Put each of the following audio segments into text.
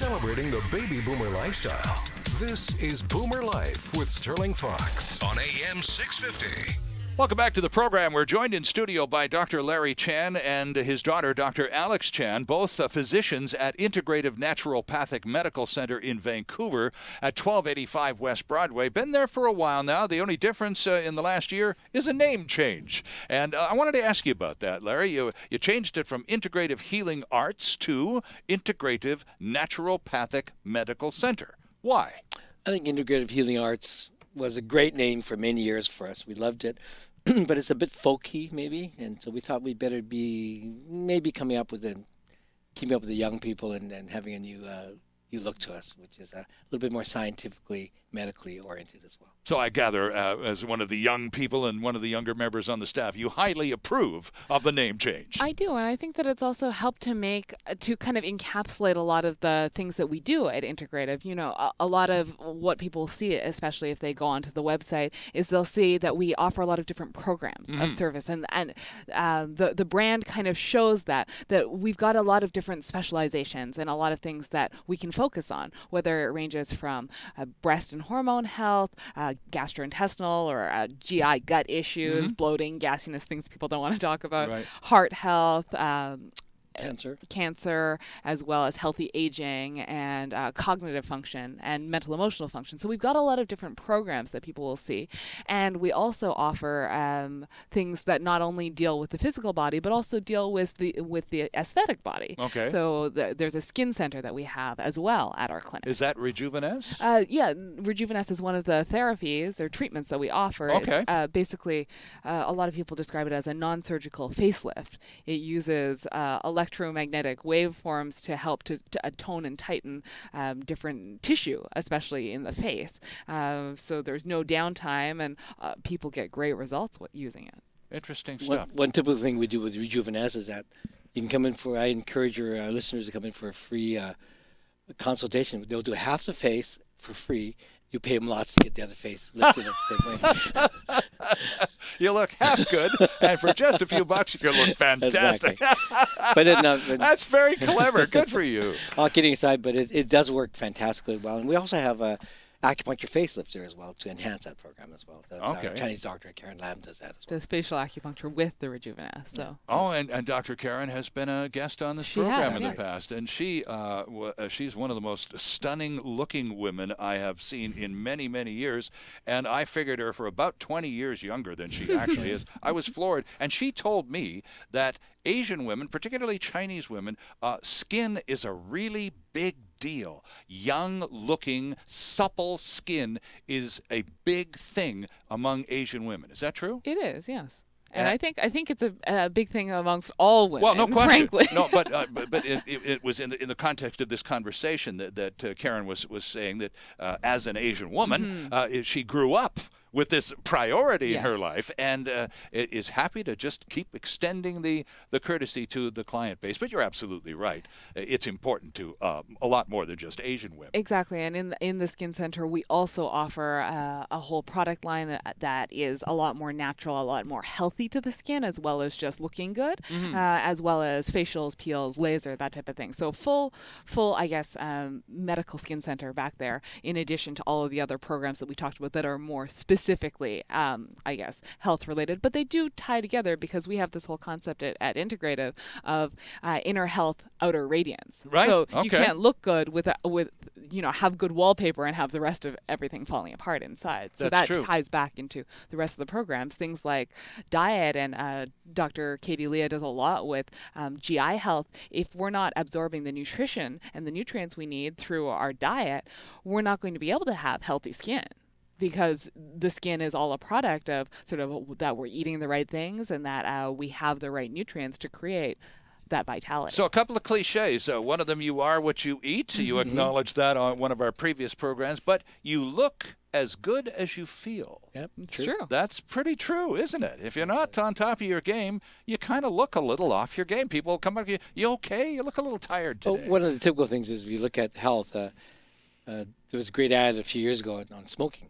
celebrating the baby boomer lifestyle. This is Boomer Life with Sterling Fox on AM 650. Welcome back to the program. We're joined in studio by Dr. Larry Chan and his daughter, Dr. Alex Chan, both physicians at Integrative Naturopathic Medical Center in Vancouver at 1285 West Broadway. Been there for a while now. The only difference in the last year is a name change. And I wanted to ask you about that, Larry. You changed it from Integrative Healing Arts to Integrative Naturopathic Medical Center. Why? I think Integrative Healing Arts was a great name for many years for us. We loved it. But it's a bit folky, maybe, and so we thought we'd better be maybe keeping up with the young people and having a new look to us, which is a little bit more scientifically, medically oriented as well. So I gather, as one of the young people and one of the younger members on the staff, you highly approve of the name change. I do, and I think that it's also helped to kind of encapsulate a lot of the things that we do at Integrative. You know, a lot of what people see, especially if they go onto the website, is they'll see that we offer a lot of different programs of service, and the brand kind of shows that we've got a lot of different specializations and a lot of things that we can focus on, whether it ranges from breast and hormone health, gastrointestinal or GI gut issues, bloating, gassiness, things people don't want to talk about, heart health, cancer, as well as healthy aging and cognitive function and mental emotional function. So we've got a lot of different programs that people will see, and we also offer things that not only deal with the physical body but also deal with the aesthetic body. Okay. So there's a skin center that we have as well at our clinic. Is that Rejuveness? Yeah, Rejuveness is one of the therapies or treatments that we offer. Okay. It's, basically, a lot of people describe it as a non-surgical facelift. It uses electromagnetic waveforms to help to tone and tighten different tissue, especially in the face. So there's no downtime, and people get great results using it. Interesting stuff. One typical thing we do with Rejuveness is that you can come in I encourage your listeners to come in for a free consultation. They'll do half the face for free. You pay them lots to get the other face lifted up the same way. You look half good, and for just a few bucks, you can look fantastic. Exactly. That's very clever. Good for you. All kidding aside, but it does work fantastically well. And we also have acupuncture facelifts there as well to enhance that program as well. Our Chinese doctor, Karen Lam, does that as well. Does facial acupuncture with the Rejuveness. So. Oh, and Dr. Karen has been a guest on this program in the past, and she's one of the most stunning-looking women I have seen in many, many years, and I figured her for about 20 years younger than she actually is. I was floored, and she told me that Asian women, particularly Chinese women, skin is a really big deal. Young-looking, supple skin is a big thing among Asian women. Is that true? It is, yes. And I think it's a big thing amongst all women. Well, no question. Frankly. No, but it was in the context of this conversation that Karen was saying that as an Asian woman, she grew up with this priority in her life, and is happy to just keep extending the courtesy to the client base. But you're absolutely right. It's important to a lot more than just Asian women. Exactly. And in the Skin Center, we also offer a whole product line that is a lot more natural, a lot more healthy to the skin, as well as just looking good, as well as facials, peels, laser, that type of thing. So full, I guess, medical skin center back there, in addition to all of the other programs that we talked about that are more specifically, I guess, health related, but they do tie together because we have this whole concept at Integrative of inner health, outer radiance. Right. So you can't look good with have good wallpaper and have the rest of everything falling apart inside. So That's that true. ties back into the rest of the programs. Things like diet, and Dr. Katie Leah does a lot with GI health. If we're not absorbing the nutrition and the nutrients we need through our diet, we're not going to be able to have healthy skin, because the skin is all a product of sort of that we're eating the right things and that we have the right nutrients to create that vitality. So a couple of cliches. One of them, you are what you eat. You acknowledged that on one of our previous programs, but you look as good as you feel. Yep, It's true. That's pretty true, isn't it? If you're not on top of your game, you kind of look a little off your game. People come up to you, you okay? You look a little tired today. Well, one of the typical things is if you look at health, there was a great ad a few years ago on smoking.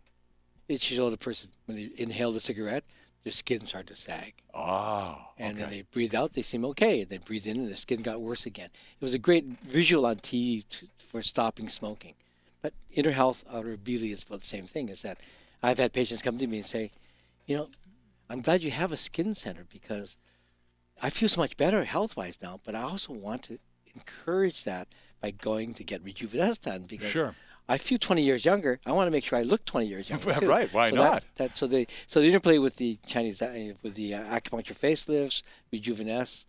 It showed a person, when they inhaled a cigarette, their skin started to sag. Oh, And then they breathed out, they seem okay. And they breathed in, and their skin got worse again. It was a great visual on TV for stopping smoking. But inner health, outer beauty is about the same thing. Is that I've had patients come to me and say, I'm glad you have a skin center because I feel so much better health-wise now, but I also want to encourage that by going to get Rejuveness done because I feel 20 years younger. I want to make sure I look 20 years younger too. Right? Why not? So the interplay with the Chinese with the acupuncture facelifts, Rejuveness,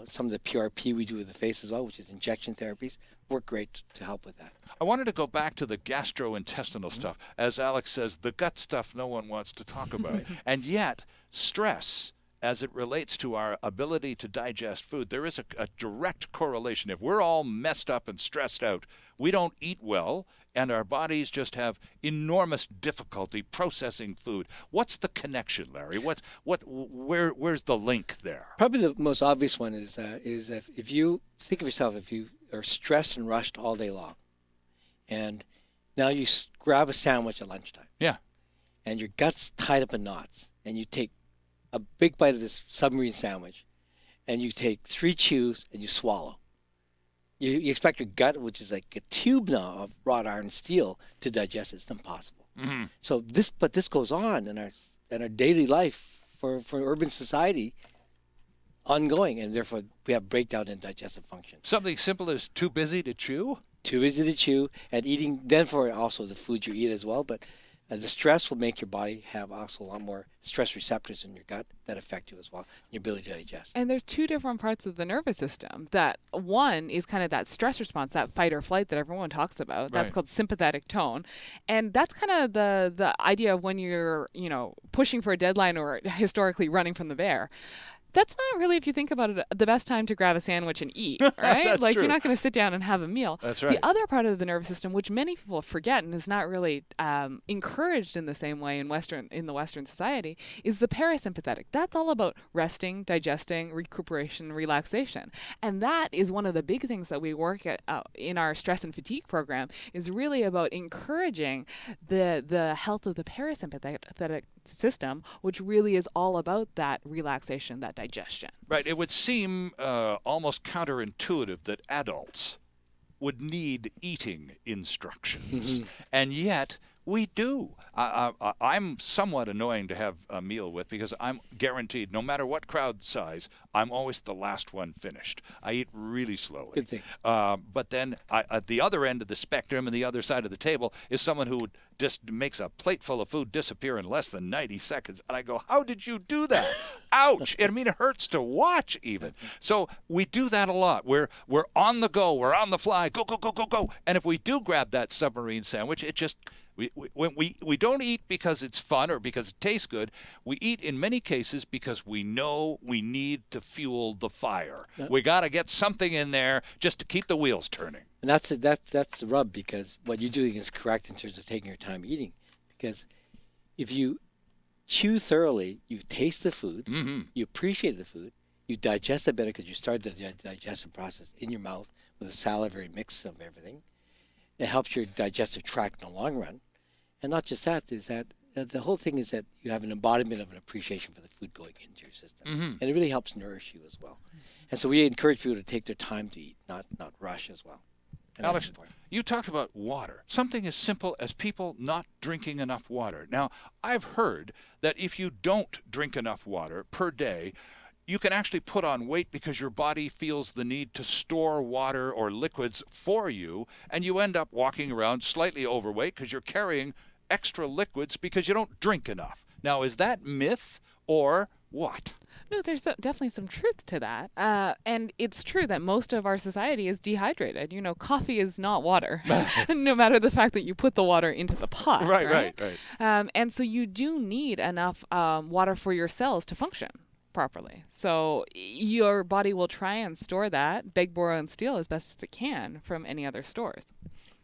some of the PRP we do with the face as well, which is injection therapies, work great to help with that. I wanted to go back to the gastrointestinal stuff. As Alex says, the gut stuff no one wants to talk about. And yet, stress, as it relates to our ability to digest food, there is a direct correlation. If we're all messed up and stressed out, we don't eat well, and our bodies just have enormous difficulty processing food. What's the connection, Larry? Where's the link there? Probably the most obvious one is if you think of yourself, if you are stressed and rushed all day long, and now you grab a sandwich at lunchtime. Yeah. And your gut's tied up in knots, and you take a big bite of this submarine sandwich, and you take 3 chews and you swallow. You expect your gut, which is like a tube now of wrought iron steel, to digest it. It's impossible. Mm-hmm. So this goes on in our daily life for urban society, ongoing, and therefore we have breakdown in digestive function. Something simple as too busy to chew? Too busy to chew, and eating, then for also the food you eat as well, but the stress will make your body have also a lot more stress receptors in your gut that affect you as well, your ability to digest. And there's 2 different parts of the nervous system. That one is kind of that stress response, that fight or flight that everyone talks about. That's called sympathetic tone. And that's kind of the idea of when you're, pushing for a deadline or historically running from the bear. That's not really, if you think about it, the best time to grab a sandwich and eat, right? Like true. You're not going to sit down and have a meal. That's right. The other part of the nervous system, which many people forget and is not really encouraged in the same way in the Western society, is the parasympathetic. That's all about resting, digesting, recuperation, relaxation. And that is one of the big things that we work at in our stress and fatigue program, is really about encouraging the health of the parasympathetic system, which really is all about that relaxation, that digestion. Right. It would seem almost counterintuitive that adults would need eating instructions, and yet we do. I'm somewhat annoying to have a meal with because I'm guaranteed, no matter what crowd size, I'm always the last one finished. I eat really slowly. Good thing. But then at the other end of the spectrum and the other side of the table is someone who just makes a plate full of food disappear in less than 90 seconds. And I go, how did you do that? Ouch. I mean, it hurts to watch even. So we do that a lot. We're on the go. We're on the fly. Go, go, go, go, go. And if we do grab that submarine sandwich, it just... We don't eat because it's fun or because it tastes good. We eat in many cases because we know we need to fuel the fire. We got to get something in there just to keep the wheels turning. And that's the rub, because what you're doing is correct in terms of taking your time eating. Because if you chew thoroughly, you taste the food, you appreciate the food, you digest it better because you start the digestive process in your mouth with a salivary mix of everything. It helps your digestive tract in the long run. And not just that, is that the whole thing is that you have an embodiment of an appreciation for the food going into your system. And it really helps nourish you as well. And so we encourage people to take their time to eat, not rush as well. And Alex, you talked about water. Something as simple as people not drinking enough water. Now, I've heard that if you don't drink enough water per day, you can actually put on weight because your body feels the need to store water or liquids for you, and you end up walking around slightly overweight because you're carrying extra liquids because you don't drink enough. Now, is that myth or what? No, there's definitely some truth to that. And it's true that most of our society is dehydrated. Coffee is not water, no matter the fact that you put the water into the pot. Right. And so you do need enough water for your cells to function properly. So your body will try and store that, beg, borrow, and steal as best as it can from any other stores.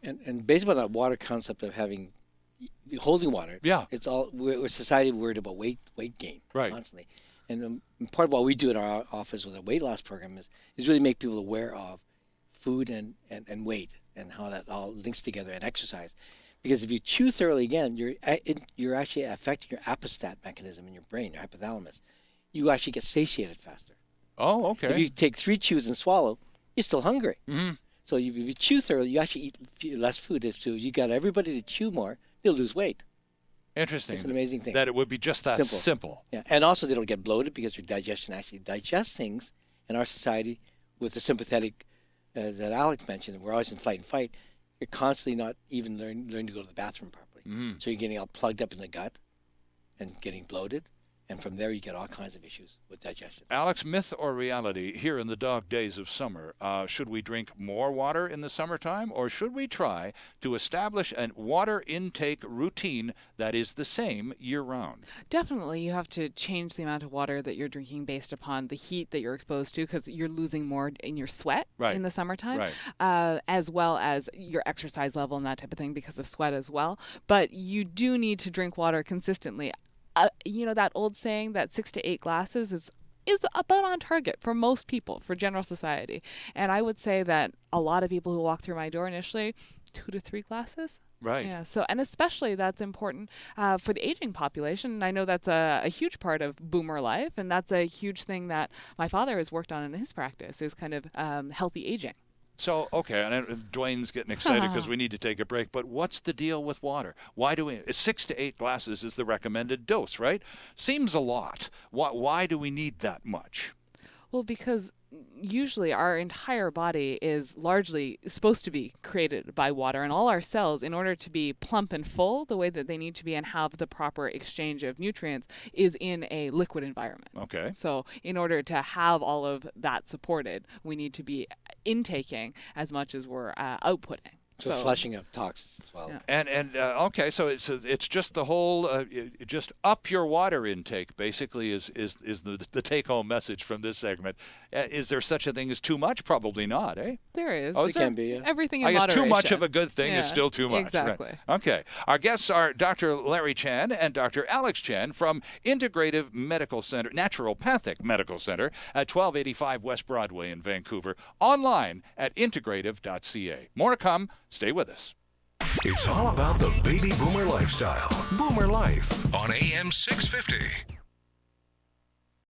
And based on that water concept of holding water, it's all we're society worried about weight gain constantly. And part of what we do in our office with a weight loss program is really make people aware of food and weight and how that all links together, and exercise. Because if you chew thoroughly, again, you're actually affecting your apostat mechanism in your brain, your hypothalamus. You actually get satiated faster. Oh, okay. If you take 3 chews and swallow, you're still hungry. So if you chew thoroughly, you actually eat less food. If you got everybody to chew more, they'll lose weight. Interesting. It's an amazing thing. That it would be just that simple. Yeah, and also they don't get bloated because your digestion actually digests things in our society with the sympathetic that Alex mentioned. We're always in flight and fight. You're constantly not even learning to go to the bathroom properly. So you're getting all plugged up in the gut and getting bloated. And from there, you get all kinds of issues with digestion. Alex, myth or reality, here in the dog days of summer, should we drink more water in the summertime, or should we try to establish a water intake routine that is the same year-round? Definitely, you have to change the amount of water that you're drinking based upon the heat that you're exposed to, because you're losing more in your sweat in the summertime, as well as your exercise level and that type of thing because of sweat as well. But you do need to drink water consistently. That old saying that 6 to 8 glasses is about on target for most people, for general society. And I would say that a lot of people who walk through my door initially, 2 to 3 glasses. Right. Yeah. So, and especially that's important for the aging population. And I know that's a huge part of BoomerLife, and that's a huge thing that my father has worked on in his practice, is kind of healthy aging. So, okay, and Dwayne's getting excited because we need to take a break, but what's the deal with water? Why do we, 6 to 8 glasses is the recommended dose, right? Seems a lot. Why do we need that much? Well, because usually our entire body is largely supposed to be created by water, and all our cells, in order to be plump and full the way that they need to be and have the proper exchange of nutrients, is in a liquid environment. Okay. So in order to have all of that supported, we need to be intaking as much as we're outputting. So flushing of toxins as well. Yeah. And okay, so it's just the whole just up your water intake basically is the take-home message from this segment. Is there such a thing as too much? Probably not, eh? There is. Oh, it can be. Yeah. Everything in I guess moderation. too much of a good thing is still too much. Exactly. Right. Okay. Our guests are Dr. Larry Chan and Dr. Alex Chan from Integrative Medical Center, Naturopathic Medical Center at 1285 West Broadway in Vancouver. Online at integrative.ca. More to come. Stay with us. It's all about the baby boomer lifestyle. Boomer Life on AM 650.